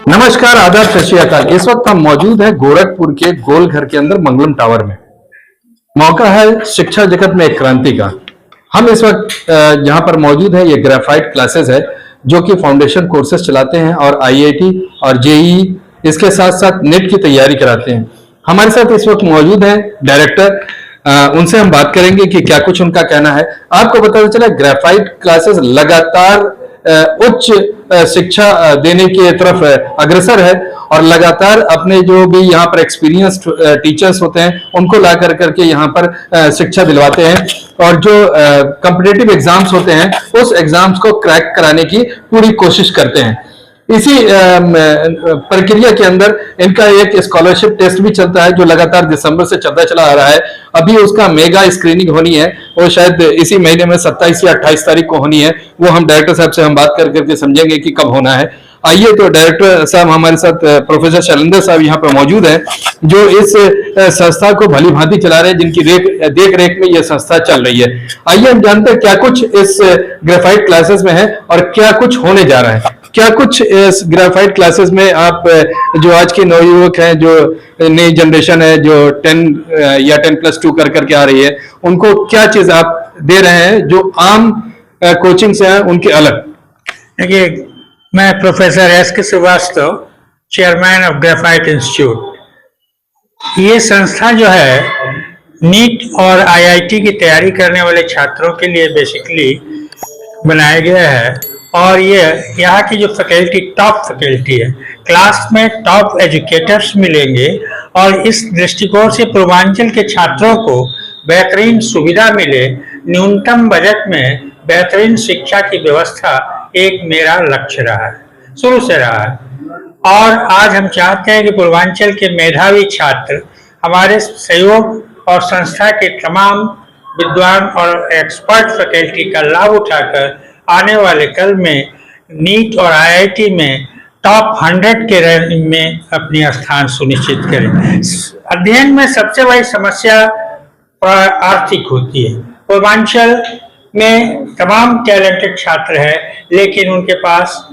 नमस्कार, आदाब, सत श्री अकाल। इस वक्त हम मौजूद हैं गोरखपुर के गोल घर के अंदर मंगलम टावर में। मौका है शिक्षा जगत में एक क्रांति का। हम इस वक्त जहां पर मौजूद है, ये ग्रेफाइट क्लासेस है जो कि फाउंडेशन कोर्सेज चलाते हैं और आईआईटी और जेईई इसके साथ साथ नेट की तैयारी कराते हैं। हमारे साथ इस वक्त मौजूद है डायरेक्टर, उनसे हम बात करेंगे कि क्या कुछ उनका कहना है। आपको पता चला ग्रेफाइट क्लासेस लगातार उच्च शिक्षा देने की तरफ अग्रसर है और लगातार अपने जो भी यहाँ पर एक्सपीरियंस्ड टीचर्स होते हैं उनको ला करके यहाँ पर शिक्षा दिलवाते हैं और जो कॉम्पिटिटिव एग्जाम्स होते हैं उस एग्जाम्स को क्रैक कराने की पूरी कोशिश करते हैं। इसी प्रक्रिया के अंदर इनका एक स्कॉलरशिप टेस्ट भी चलता है जो लगातार दिसंबर से चलता चला आ रहा है। अभी उसका मेगा स्क्रीनिंग होनी है, वो शायद इसी महीने में 27 या 28 तारीख को होनी है। वो हम डायरेक्टर साहब से हम बात करके समझेंगे कि कब होना है। आइए, तो डायरेक्टर साहब हमारे साथ प्रोफेसर शैलेंद्र साहब यहाँ पर मौजूद हैं जो इस संस्था को भली भांति चला रहे हैं, जिनकी देख रेख में यह संस्था चल रही है। आइए हम जानते हैं क्या कुछ इस ग्रेफाइट क्लासेस में है और क्या कुछ होने जा रहा है। क्या कुछ इस ग्रेफाइट क्लासेस में आप जो आज के नवयुवक हैं, जो नई जनरेशन है, जो 10 या 10+2 करके आ रही है, उनको क्या चीज आप दे रहे हैं जो आम कोचिंग से है उनके अलग? देखिए, मैं professor S.K. Srivastava, chairman of Graphite Institute. ये संस्था जो है नीट और आईआईटी की तैयारी करने वाले छात्रों के लिए बेसिकली बनाया गया है और ये यहाँ की जो फैकल्टी टॉप फैकल्टी है, क्लास में टॉप एजुकेटर्स मिलेंगे और इस दृष्टिकोण से पूर्वांचल के छात्रों को बेहतरीन सुविधा मिले, न्यूनतम बजट में बेहतरीन शिक्षा की व्यवस्था एक मेरा लक्ष्य रहा है, शुरू से रहा है। और आज हम चाहते हैं कि पूर्वांचल के मेधावी छात्र हमारे सहयोग और संस्था के तमाम विद्वान और एक्सपर्ट फैकल्टी का लाभ उठाकर आने वाले कल में नीट और आईआईटी में टॉप 100 के रैंकिंग में अपनी स्थान सुनिश्चित करें। अध्ययन में सबसे बड़ी समस्या आर्थिक होती है। पूर्वांचल में तमाम टैलेंटेड छात्र हैं, लेकिन उनके पास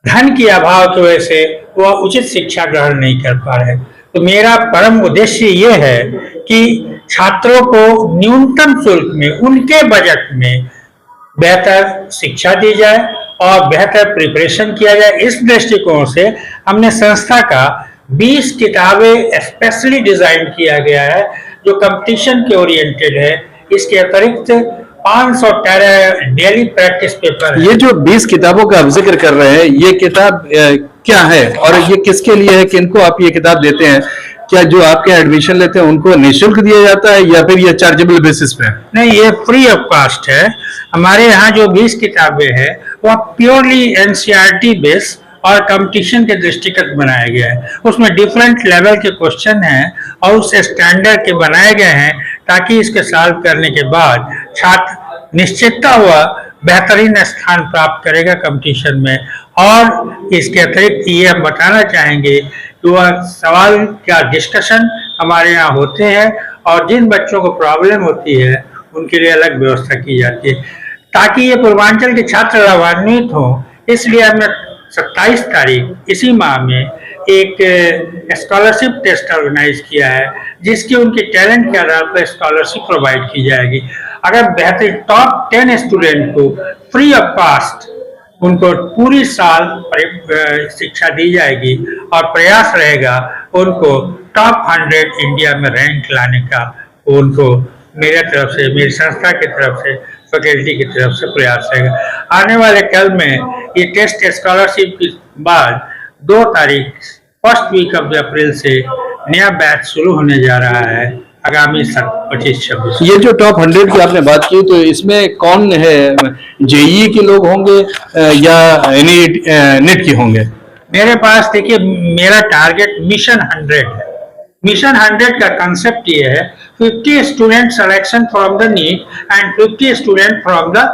धन की अभाव की वजह से वह उचित शिक्षा ग्रहण नहीं कर पा रहे। तो मेरा परम उद्देश्य ये है कि छात्रों को न्यूनतम शुल्क में, उनके बजट में बेहतर शिक्षा दी जाए और बेहतर प्रिपरेशन किया जाए। इस दृष्टिकोण से हमने संस्था का 20 किताबें स्पेशली डिजाइन किया गया है जो कंपटीशन के ओरिएंटेड है। इसके अतिरिक्त 500 डेली प्रैक्टिस पेपर है। ये जो 20 किताबों का आप जिक्र कर रहे हैं, ये किताब क्या है और ये किसके लिए है, किनको आप ये किताब देते हैं? क्या जो आपके एडमिशन लेते हैं उनको निःशुल्क दिया जाता है या फिर ये चार्जेबल बेसिस पे? नहीं, ये फ्री ऑफ कॉस्ट है। हमारे यहाँ जो 20 किताबें हैं वह प्योरली एनसीईआरटी बेस और कंपटीशन के दृष्टिगत बनाया गया है। उसमें डिफरेंट लेवल के क्वेश्चन हैं और उस स्टैंडर्ड के बनाए गए हैं ताकि इसके सॉल्व करने के बाद छात्र निश्चितता हुआ बेहतरीन स्थान प्राप्त करेगा कंपटीशन में। और इसके अतिरिक्त ये हम बताना चाहेंगे कि वह सवाल का डिस्कशन हमारे यहाँ होते हैं और जिन बच्चों को प्रॉब्लम होती है उनके लिए अलग व्यवस्था की जाती है ताकि ये पूर्वांचल के छात्र लाभान्वित हों। इसलिए हमने 27 तारीख इसी माह में एक स्कॉलरशिप टेस्ट ऑर्गेनाइज किया है जिसकी उनके टैलेंट के आधार पर स्कॉलरशिप प्रोवाइड की जाएगी। अगर बेहतर टॉप 10 स्टूडेंट को फ्री ऑफ कॉस्ट उनको पूरी साल शिक्षा दी जाएगी और प्रयास रहेगा उनको टॉप 100 इंडिया में रैंक लाने का। उनको मेरे तरफ से, मेरी संस्था की तरफ से, फैकल्टी की तरफ से प्रयास रहेगा। आने वाले कल में ये टेस्ट स्कॉलरशिप के बाद 2 तारीख फर्स्ट वीक ऑफ अप्रैल से नया बैच शुरू होने जा रहा है आगामी 25-26। ये जो टॉप 100 की आपने बात की, तो इसमें कौन है? जेईई के लोग होंगे या नेट के होंगे? मेरे पास देखिए, मेरा टारगेट मिशन 100 है। मिशन 100 का कंसेप्ट ये है 50 student selection from the neat and 50 student from the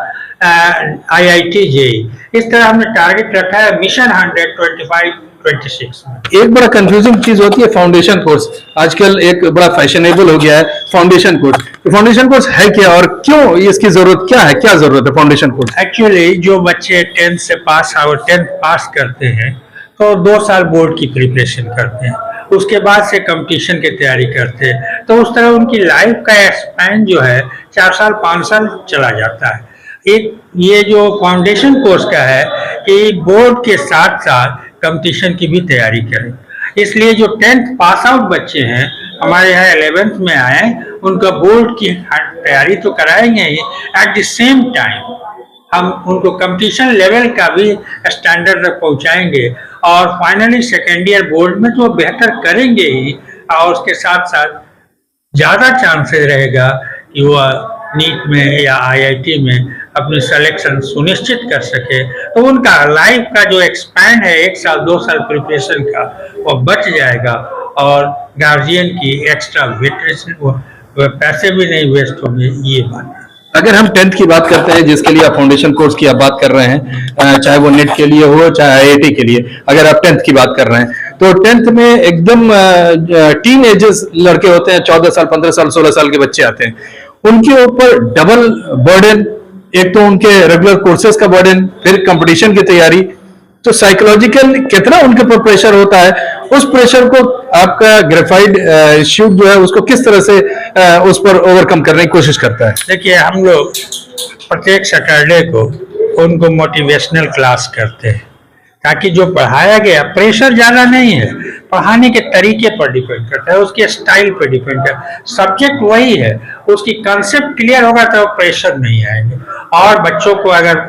IIT JEE. इस तरह हमने टारगेट रखा है मिशन 100 25-26। एक बड़ा कंफ्यूजिंग चीज होती है फाउंडेशन कोर्स। आजकल एक बड़ा फैशनेबल हो गया है फाउंडेशन कोर्स। फाउंडेशन कोर्स है क्या और क्यों इसकी जरूरत, क्या है, क्या जरूरत है फाउंडेशन कोर्स? एक्चुअली जो बच्चे 10th से पास और 10th पास करते हैं तो 2 साल बोर्ड की प्रिपरेशन करते हैं, उसके बाद से कंपटीशन की तैयारी करते हैं। तो उस तरह उनकी लाइफ का स्पैन जो है 4 साल 5 साल चला जाता है। एक ये जो फाउंडेशन कोर्स का है कि बोर्ड के साथ साथ कंपटीशन की भी तैयारी करें। इसलिए जो 10th पास आउट बच्चे हैं हमारे यहाँ 11th में आए, उनका बोर्ड की तैयारी तो कराएंगे ही, एट द सेम टाइम हम उनको कंपटीशन लेवल का भी स्टैंडर्ड तक पहुंचाएंगे और फाइनली सेकेंड ईयर बोर्ड में तो बेहतर करेंगे ही, और उसके साथ साथ ज़्यादा चांसेस रहेगा कि वह नीट में या आईआईटी में अपनी सिलेक्शन सुनिश्चित कर सके। तो उनका लाइफ का जो एक्सपैंड है 1 साल 2 साल प्रिपरेशन का, वो बच जाएगा और गार्जियन की एक्स्ट्रा वेटेशन पैसे भी नहीं वेस्ट होंगे। ये बात है। अगर हम 10th की बात करते हैं, जिसके लिए आप फाउंडेशन कोर्स की आप बात कर रहे हैं, चाहे वो नेट के लिए हो चाहे आईआईटी के लिए, अगर आप 10th की बात कर रहे हैं तो 10th में एकदम टीन एजेस लड़के होते हैं, 14 साल 15 साल 16 साल के बच्चे आते हैं, उनके ऊपर डबल बर्डन, एक तो उनके रेगुलर कोर्सेज का बर्डन, फिर कंपटीशन की तैयारी, तो साइकोलॉजिकल कितना उनके ऊपर प्रेशर होता है। उस प्रेशर को आपका ग्रेफाइट इंस्टीट्यूट जो है उसको किस तरह से उस पर ओवरकम करने की कोशिश करता है? देखिए, हम लोग प्रत्येक सैटरडे को उनको मोटिवेशनल क्लास करते हैं, ताकि जो पढ़ाया गया, प्रेशर ज्यादा नहीं है, पढ़ाने के तरीके पर डिपेंड करता है, उसके स्टाइल पर डिपेंड करता है। सब्जेक्ट वही है, उसकी कंसेप्ट क्लियर होगा तो प्रेशर नहीं आएंगे। और बच्चों को अगर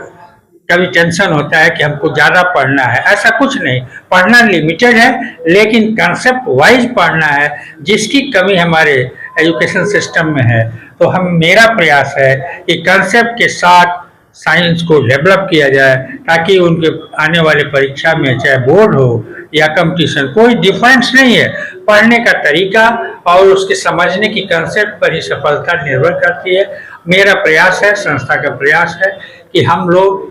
कभी टेंशन होता है कि हमको ज्यादा पढ़ना है, ऐसा कुछ नहीं, पढ़ना लिमिटेड है, लेकिन कंसेप्ट वाइज पढ़ना है, जिसकी कमी हमारे एजुकेशन सिस्टम में है। तो मेरा प्रयास है कि कंसेप्ट के साथ साइंस को डेवलप किया जाए, ताकि उनके आने वाले परीक्षा में चाहे बोर्ड हो या कंपटीशन, कोई डिफरेंस नहीं है। पढ़ने का तरीका और उसके समझने की कंसेप्ट पर ही सफलता निर्भर करती है। मेरा प्रयास है, संस्था का प्रयास है कि हम लोग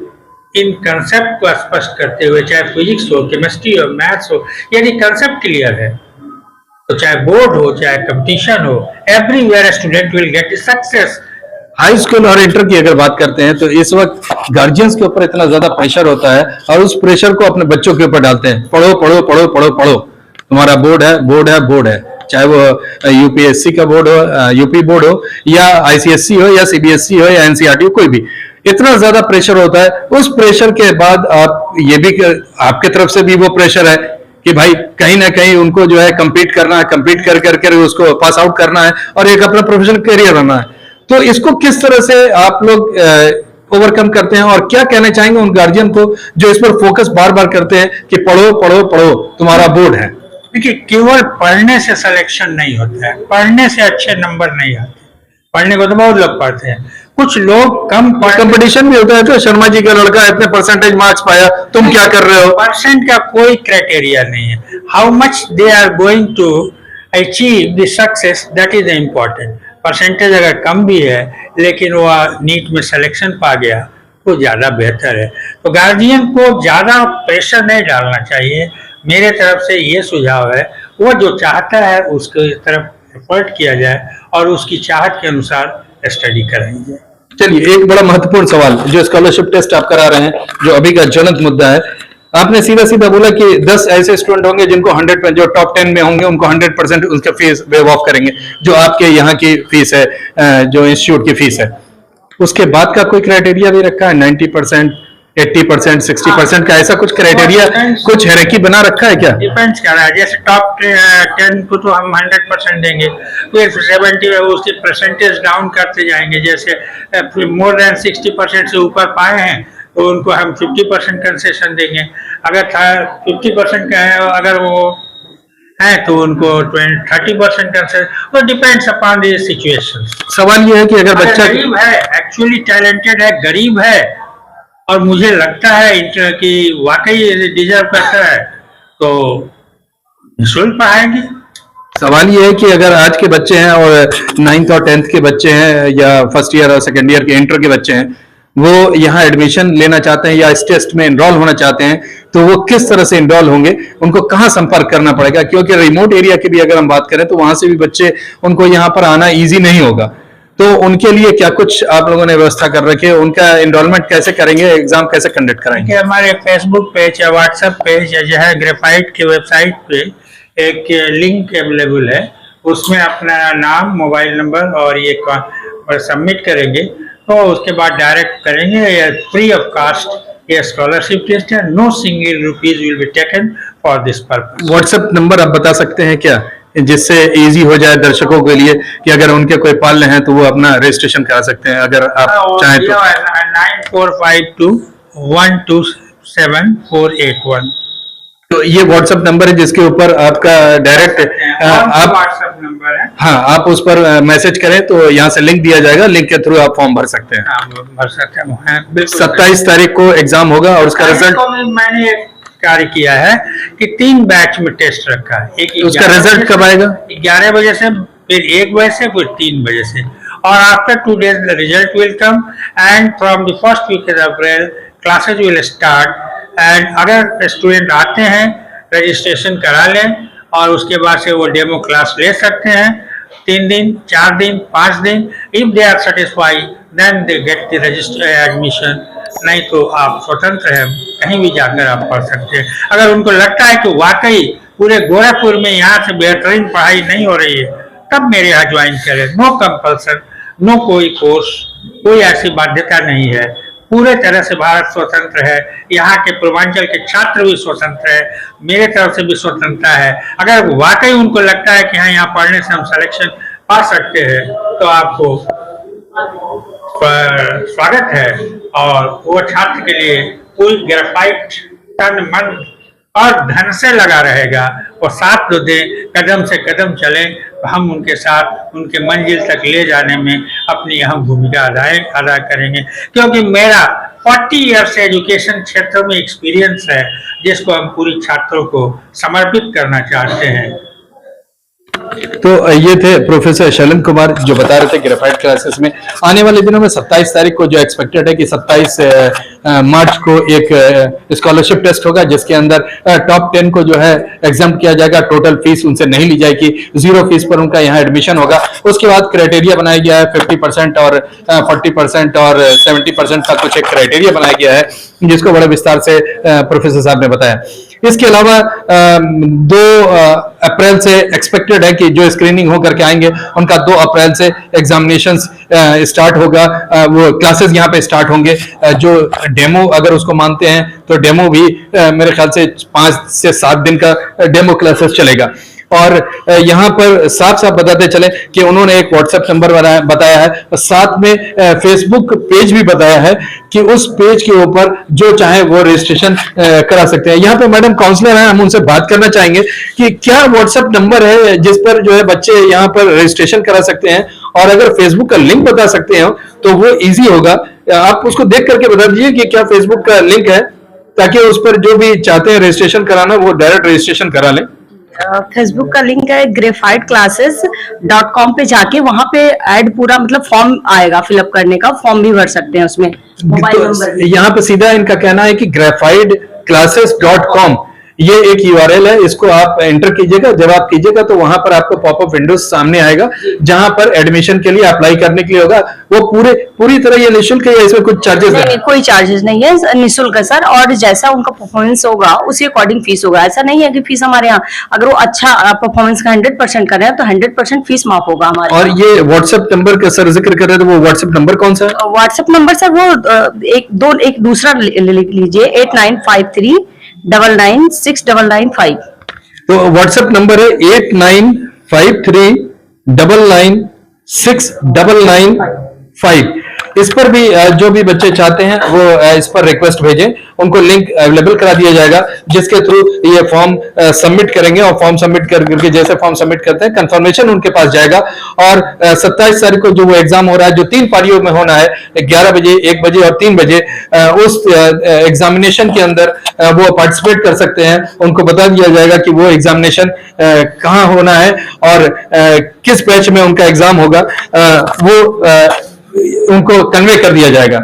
इन कंसेप्ट को स्पष्ट करते हुए, चाहे फिजिक्स हो, केमिस्ट्री हो, मैथ्स हो, यदि कंसेप्ट क्लियर है तो चाहे बोर्ड हो चाहे कंपटीशन हो, everywhere student will get success. High school और इंटर की अगर बात करते हैं तो इस वक्त गार्जियंस के ऊपर इतना ज्यादा प्रेशर होता है और उस प्रेशर को अपने बच्चों के ऊपर डालते हैं, पढ़ो पढ़ो पढ़ो पढ़ो पढ़ो, तुम्हारा बोर्ड है बोर्ड है बोर्ड है, चाहे वो यूपीएससी का बोर्ड हो, यूपी बोर्ड हो, या आईसीएससी हो, या सीबीएसई हो, या एनसीईआरटी हो, कोई भी, इतना ज्यादा प्रेशर होता है। उस प्रेशर के बाद आप ये भी आपके तरफ से भी वो प्रेशर है कि भाई कहीं ना कहीं उनको जो है compete करना है, compete कर करके उसको पास आउट करना है और एक अपना प्रोफेशनल करियर बनना है। तो इसको किस तरह से आप लोग ओवरकम करते हैं और क्या कहना चाहेंगे उन गार्जियन को जो इस पर फोकस बार बार करते हैं कि पढ़ो पढ़ो पढ़ो, तुम्हारा बोर्ड है? देखिए, केवल पढ़ने से सिलेक्शन नहीं होता है, पढ़ने से अच्छे नंबर नहीं आते। पढ़ने को तो बहुत लोग पढ़ते हैं, कुछ लोग कम कंपटीशन भी होता है। तो शर्मा जी का लड़का इतने परसेंटेज मार्क्स पाया, तुम क्या कर रहे हो? परसेंट का कोई क्राइटेरिया नहीं है। How much they are going to achieve the success, that is important. Percentage अगर कम भी है लेकिन वो नीट में सिलेक्शन पा गया तो ज्यादा बेहतर है। तो गार्जियन को ज्यादा प्रेशर नहीं डालना चाहिए। मेरे तरफ से ये सुझाव है, वो जो चाहता है उसके तरफ एफर्ट किया जाए और उसकी चाहत के अनुसार स्टडी कराई जाए। चलिए, एक बड़ा महत्वपूर्ण सवाल, जो स्कॉलरशिप टेस्ट आप करा रहे हैं, जो अभी का ज्वलंत मुद्दा है, आपने सीधा सीधा बोला कि 10 ऐसे स्टूडेंट होंगे जिनको 100, जो टॉप 10 में होंगे उनको 100% उसका फीस वेव ऑफ करेंगे, जो आपके यहाँ की फीस है, जो इंस्टीट्यूट की फीस है। उसके बाद का कोई क्राइटेरिया भी रखा है? 90%, 80%, 60% का ऐसा कुछ क्राइटेरिया, कुछ हायरार्की बना रखा है क्या? डिपेंड्स कर रहा है। जैसे टॉप 10 को तो हम 100% देंगे, फिर 70 उसकी परसेंटेज डाउन करते जाएंगे। जैसे मोर देन 60% से ऊपर पाए हैं तो उनको हम 50% कंसेशन देंगे। अगर 50% का है, अगर वो है तो उनको 30% कंसेशन। तो डिपेंड्स अपॉन द सिचुएशन। सवाल ये है कि अगर बच्चा गरीब है, एक्चुअली टैलेंटेड है, गरीब है और मुझे लगता है कि वाकई डिजर्व करता है, तो निःशुल्क पढ़ाएंगे। सवाल ये है कि अगर आज के बच्चे हैं और 9th और 10th के बच्चे हैं, या फर्स्ट ईयर और सेकेंड ईयर के इंटर के बच्चे हैं, वो यहाँ एडमिशन लेना चाहते हैं या इस टेस्ट में इनरोल होना चाहते हैं, तो वो किस तरह से इनरोल होंगे? उनको कहाँ संपर्क करना पड़ेगा? क्योंकि रिमोट एरिया की भी अगर हम बात करें तो वहां से भी बच्चे, उनको यहाँ पर आना इजी नहीं होगा। तो उनके लिए क्या कुछ आप लोगों ने व्यवस्था कर रखी है? उनका एनरोलमेंट कैसे करेंगे, एग्जाम कैसे कंडक्ट कराएंगे? कि हमारे फेसबुक पेज या व्हाट्सएप पेज या जो है ग्रेफाइट की वेबसाइट पे एक लिंक अवेलेबल है, उसमें अपना नाम, मोबाइल नंबर और ये सबमिट करेंगे तो उसके बाद डायरेक्ट करेंगे। ये फ्री ऑफ कास्ट ये स्कॉलरशिप टेस्ट है। No single rupees will be taken for this purpose. WhatsApp number आप बता सकते हैं क्या, जिससे इजी हो जाए दर्शकों के लिए कि अगर उनके कोई पाल्य हैं तो वो अपना रजिस्ट्रेशन करा सकते हैं, अगर आप चाहें तो। 9452127481। तो ये व्हाट्सएप नंबर है जिसके ऊपर आपका डायरेक्ट आप व्हाट्सएप नंबर है। हाँ, आप उस पर मैसेज करें तो यहाँ से लिंक दिया जाएगा, लिंक के थ्रू आप फॉर्म भर सकते हैं। भर सकते हैं, बिल्कुल। 27 तारीख को एग्जाम होगा और उसका रिजल्ट मैंने एक कार्य किया है कि 3 बैच में टेस्ट रखा है। एक उसका रिजल्ट कब आएगा? 11 बजे से, फिर 1 बजे से, फिर 3 बजे से। और after 2 days the result will come and from the first week of April classes will start. And अगर स्टूडेंट आते हैं, रजिस्ट्रेशन करा लें और उसके बाद से वो डेमो क्लास ले सकते हैं 3 दिन, 4 दिन, 5 दिन। If they are satisfied then they get the register admission. नहीं तो आप स्वतंत्र हैं, कहीं भी जाकर आप पढ़ सकते हैं। अगर उनको लगता है कि वाकई पूरे गोरखपुर में यहाँ से बेहतरीन पढ़ाई नहीं हो रही है, तब मेरे यहाँ ज्वाइन करें। नो कंपल्सन, नो कोई कोर्स, कोई ऐसी बाध्यता नहीं है। पूरे तरह से भारत स्वतंत्र है। यहाँ के पूर्वांचल के छात्र भी स्वतंत्र है, मेरे तरफ से भी स्वतंत्रता है। अगर वाकई उनको लगता है कि हाँ, यहाँ पढ़ने से हम सिलेक्शन पा सकते हैं तो आपको स्वागत है। और वो छात्र के लिए पूरी ग्रेफाइट तन, मन और धन से लगा रहेगा। वो साथ दे, कदम से कदम चले, हम उनके साथ उनके मंजिल तक ले जाने में अपनी अहम भूमिका अदा करेंगे। क्योंकि मेरा 40 ईयर्स एजुकेशन क्षेत्र में एक्सपीरियंस है, जिसको हम पूरी छात्रों को समर्पित करना चाहते हैं। तो ये थे प्रोफेसर शैलेंद्र कुमार जो बता रहे थे ग्रेफाइट क्लासेस में आने वाले दिनों में 27 तारीख को जो एक्सपेक्टेड है कि 27 मार्च को एक स्कॉलरशिप टेस्ट होगा, जिसके अंदर टॉप 10 को जो है एग्जाम किया जाएगा। टोटल फीस उनसे नहीं ली जाएगी, 0 फीस पर उनका यहाँ एडमिशन होगा। उसके बाद क्राइटेरिया बनाया गया है 50% और 40% और 70% का कुछ एक क्राइटेरिया बनाया गया है, जिसको बड़े विस्तार से प्रोफेसर साहब ने बताया। इसके अलावा 2 अप्रैल से एक्सपेक्टेड है कि जो स्क्रीनिंग होकर के आएंगे उनका 2 अप्रैल से एग्जामिनेशंस स्टार्ट होगा, वो क्लासेस यहाँ पे स्टार्ट होंगे। जो डेमो अगर उसको मानते हैं तो डेमो भी मेरे ख्याल से 5 से 7 दिन का डेमो क्लासेस चलेगा। और यहाँ पर साफ साफ बताते चले कि उन्होंने एक व्हाट्सएप नंबर बताया है, साथ में फेसबुक पेज भी बताया है कि उस पेज के ऊपर जो चाहे वो रजिस्ट्रेशन करा सकते हैं। यहाँ पे मैडम काउंसलर हैं, हम उनसे बात करना चाहेंगे कि क्या व्हाट्सएप नंबर है जिस पर जो है बच्चे यहाँ पर रजिस्ट्रेशन करा सकते हैं, और अगर फेसबुक का लिंक बता सकते हैं तो वो इजी होगा। आप उसको देख करके बता दीजिए कि क्या फेसबुक का लिंक है, ताकि उस पर जो भी चाहते हैं रजिस्ट्रेशन कराना वो डायरेक्ट रजिस्ट्रेशन करा लें। फेसबुक का लिंक है graphiteclasses.com पे जाके वहां पे ऐड पूरा मतलब फॉर्म आएगा, फिलअप करने का फॉर्म भी भर सकते हैं उसमें। मोबाइल नंबर तो यहाँ पे सीधा इनका कहना है कि graphiteclasses.com ये एक यूआरएल है, इसको आप एंटर कीजिएगा। जब आप कीजिएगा तो वहां पर आपको पॉपअप विंडोज सामने आएगा, जहां पर एडमिशन के लिए अप्लाई करने के लिए होगा। वो पूरी तरह ये निःशुल्क है या इसमें कुछ चार्जेस है? नहीं, कोई चार्जेस नहीं है, निःशुल्क है सर। और जैसा उनका परफॉर्मेंस होगा उसी अकॉर्डिंग फीस होगा। ऐसा नहीं है कि फीस हमारे यहाँ अगर वो अच्छा परफॉर्मेंस का 100% कर रहे हैं तो 100% फीस माफ होगा हमारे। और ये व्हाट्सएप नंबर का सर जिक्र कर रहे थे, वो व्हाट्सएप नंबर कौन सा है? व्हाट्सएप नंबर सर वो एक दूसरा लिख लीजिए, 8953996995। तो व्हाट्सएप नंबर है 8953996995। इस पर भी जो भी बच्चे चाहते हैं वो इस पर रिक्वेस्ट भेजें, उनको लिंक अवेलेबल करा दिया जाएगा, जिसके थ्रू ये फॉर्म सबमिट करेंगे। और फॉर्म सबमिट करके जैसे फॉर्म सबमिट करते हैं कंफर्मेशन उनके पास जाएगा। और 27 तारीख को जो वो एग्जाम हो रहा है, जो 3 पारियों में होना है, 11 बजे, 1 बजे और 3 बजे, उस एग्जामिनेशन के अंदर वो पार्टिसिपेट कर सकते हैं। उनको बता दिया जाएगा कि वो एग्जामिनेशन कहाँ होना है और किस बैच में उनका एग्जाम होगा, वो उनको कन्वे कर दिया जाएगा।